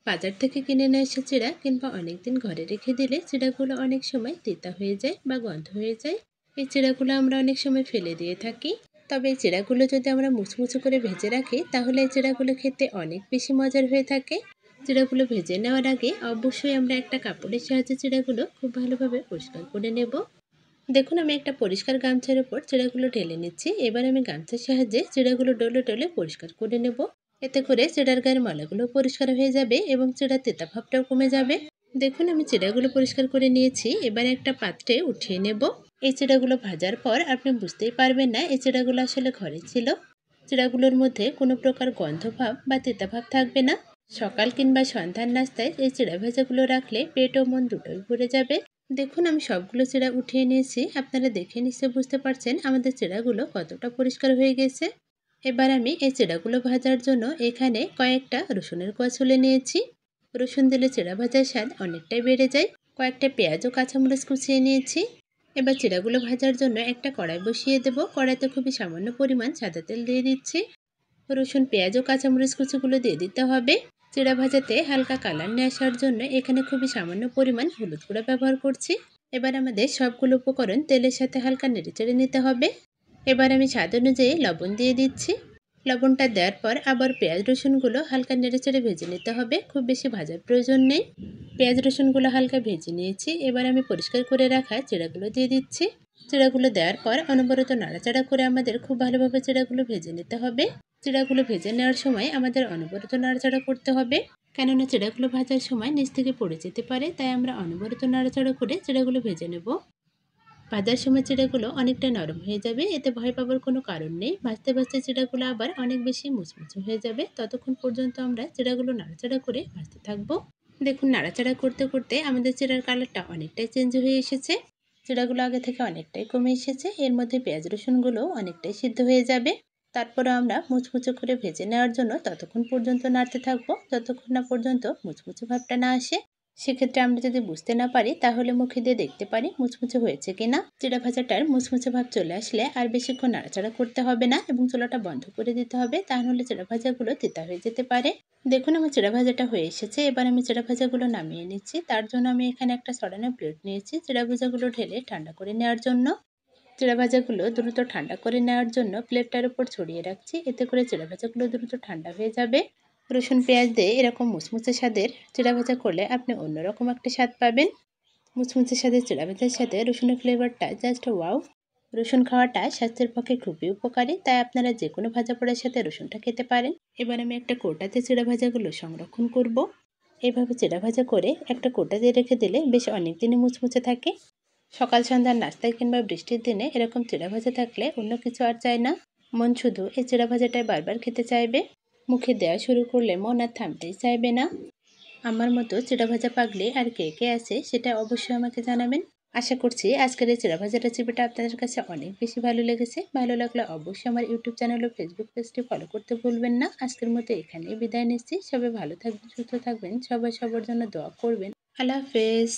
বাজার থেকে কিনে নিয়ে আসা চিড়া কিংবা অনেকদিন ঘরে রেখে দিলে চিড়াগুলো অনেক সময় তেতা হয়ে যায় বা গন্ধ হয়ে যায়। এই চিড়াগুলো আমরা অনেক সময় ফেলে দিয়ে থাকি। তবে এই চিড়াগুলো যদি আমরা মুচমুচে করে ভেজে রাখি তাহলে এই চিড়াগুলো খেতে অনেক বেশি মজার হয়ে থাকে। চিড়াগুলো ভেজে নেওয়ার আগে অবশ্যই আমরা একটা কাপড়ের সাহায্যে চিড়াগুলো খুব ভালোভাবে পরিষ্কার করে নেব। দেখুন, আমি একটা পরিষ্কার গামছার উপর চিড়াগুলো ঢেলে নিচ্ছি। এবার আমি গামছার সাহায্যে চিড়াগুলো ডলে ডলে পরিষ্কার করে নেব। এতে করে চিড়ার গায়ের ময়লাগুলো পরিষ্কার হয়ে যাবে এবং চিড়ার তেতা ভাবটাও কমে যাবে। দেখুন, আমি চিড়াগুলো পরিষ্কার করে নিয়েছি। এবার একটা পাত্রে উঠিয়ে নেব। এই চিড়াগুলো ভাজার পর আপনি বুঝতেই পারবেন না এই চিড়াগুলো আসলে ঘরে ছিল। চিড়াগুলোর মধ্যে কোনো প্রকার গন্ধ ভাব বা তেতা ভাব থাকবে না। সকাল কিংবা সন্ধ্যার নাস্তায় এই চিড়া ভাজাগুলো রাখলে পেট ও মন দুটোই ভরে যাবে। দেখুন, আমি সবগুলো চিড়া উঠিয়ে নিয়েছি। আপনারা দেখে নিশ্চয়ই বুঝতে পারছেন আমাদের চিড়াগুলো কতটা পরিষ্কার হয়ে গেছে। এবার আমি এই চিড়াগুলো ভাজার জন্য এখানে কয়েকটা রসুনের কোয়া ছুলে নিয়েছি। রসুন দিলে চিড়া ভাজার স্বাদ অনেকটাই বেড়ে যায়। কয়েকটা পেঁয়াজ ও কাঁচামরিচ কুচিয়ে নিয়েছি। এবার চিড়াগুলো ভাজার জন্য একটা কড়াই বসিয়ে দেব। কড়াইতে খুবই সামান্য পরিমাণ সাদা তেল দিয়ে দিচ্ছি। রসুন, পেঁয়াজ ও কাঁচামরিচ কুচিগুলো দিয়ে দিতে হবে। চিড়া ভাজাতে হালকা কালার নিয়ে আসার জন্য এখানে খুবই সামান্য পরিমাণ হলুদ গুঁড়া ব্যবহার করছি। এবার আমাদের সবগুলো উপকরণ তেলের সাথে হালকা নেড়েচেড়ে নিতে হবে। এবার আমি স্বাদ অনুযায়ী লবণ দিয়ে দিচ্ছি। লবণটা দেওয়ার পর আবার পেঁয়াজ রসুনগুলো হালকা নেড়েচেড়ে ভেজে নিতে হবে। খুব বেশি ভাজার প্রয়োজন নেই। পেঁয়াজ রসুনগুলো হালকা ভেজে নিয়েছি। এবার আমি পরিষ্কার করে রাখা চিড়াগুলো দিয়ে দিচ্ছি। চিড়াগুলো দেওয়ার পর অনবরত নাড়াচাড়া করে আমাদের খুব ভালোভাবে চিড়াগুলো ভেজে নিতে হবে। চিড়াগুলো ভেজে নেওয়ার সময় আমাদের অনবরত নাড়াচাড়া করতে হবে, কেননা চিড়াগুলো ভাজার সময় নিচ থেকে পড়ে যেতে পারে। তাই আমরা অনবরত নাড়াচাড়া করে চিড়াগুলো ভেজে নেব। ভাজার সময় চিড়াগুলো অনেকটা নরম হয়ে যাবে, এতে ভয় পাবার কোনো কারণ নেই। ভাজতে ভাজতে চিড়াগুলো আবার অনেক বেশি মুচমুচে হয়ে যাবে। ততক্ষণ পর্যন্ত আমরা চিড়াগুলো নাড়াচাড়া করে ভাজতে থাকবো। দেখুন, নাড়াচাড়া করতে করতে আমাদের চিড়ার কালারটা অনেকটাই চেঞ্জ হয়ে এসেছে। চিড়াগুলো আগে থেকে অনেকটাই কমে এসেছে। এর মধ্যে পেঁয়াজ রসুনগুলো অনেকটাই সিদ্ধ হয়ে যাবে। তারপরেও আমরা মুচমুচে করে ভেজে নেওয়ার জন্য ততক্ষণ পর্যন্ত নাড়তে থাকবো যতক্ষণ না পর্যন্ত মুচমুচে ভাবটা না আসে। সেক্ষেত্রে আমরা যদি বুঝতে না পারি তাহলে মুখে দিয়ে দেখতে পারি মুচমুচে হয়েছে কিনা। চিড়া ভাজাটার মুচমুচে ভাব চলে আসলে আর বেশিক্ষণ নাড়াচাড়া করতে হবে না এবং চুলাটা বন্ধ করে দিতে হবে, তা নাহলে চিড়া ভাজাগুলো তেতা হয়ে যেতে পারে। দেখুন, আমার চিড়া ভাজাটা হয়ে এসেছে। এবার আমি চিড়া ভাজাগুলো নামিয়ে নিচ্ছি। তার জন্য আমি এখানে একটা সরানো প্লেট নিয়েছি চিড়া ভাজাগুলো ঢেলে ঠান্ডা করে নেওয়ার জন্য। চিড়া ভাজাগুলো দ্রুত ঠান্ডা করে নেওয়ার জন্য প্লেটটার উপর ছড়িয়ে রাখছি। এতে করে চিড়া ভাজাগুলো দ্রুত ঠান্ডা হয়ে যাবে। রসুন পেঁয়াজ দিয়ে এরকম মুচমুচে স্বাদের চিড়া ভাজা করলে আপনি অন্যরকম একটা স্বাদ পাবেন। মুচমুচে স্বাদের চিড়া ভাজার সাথে রসুনের ফ্লেভারটা জাস্ট ওয়াও। রসুন খাওয়াটা স্বাস্থ্যের পক্ষে খুবই উপকারী, তাই আপনারা যে কোনো ভাজা পোড়ার সাথে রসুনটা খেতে পারেন। এবার আমি একটা কৌটাতে চিড়া ভাজাগুলো সংরক্ষণ করব। এভাবে চিড়া ভাজা করে একটা কৌটা দিয়ে রেখে দিলে বেশ অনেক দিনই মুচমুচে থাকে। সকাল সন্ধ্যার নাস্তায় কিংবা বৃষ্টির দিনে এরকম চিড়া ভাজা থাকলে অন্য কিছু আর চায় না। মন শুধু এই চিড়া ভাজাটাই বারবার খেতে চাইবে। মুখে দেওয়া শুরু করলে মন আর থামতেই চাইবে না। আমার মতো চিড়া ভাজা পাগলি আর কে কে আছে সেটা অবশ্যই আমাকে জানাবেন। আশা করছি আজকের এই চিড়া ভাজা রেসিপিটা আপনাদের কাছে অনেক বেশি ভালো লেগেছে। ভালো লাগলে অবশ্যই আমার ইউটিউব চ্যানেল ও ফেসবুক পেজটি ফলো করতে ভুলবেন না। আজকের মতো এখানেই বিদায় নিচ্ছি। সবাই ভালো থাকবেন, সুস্থ থাকবেন, সবাই সবার জন্য দোয়া করবেন। আল্লাহ হাফেজ।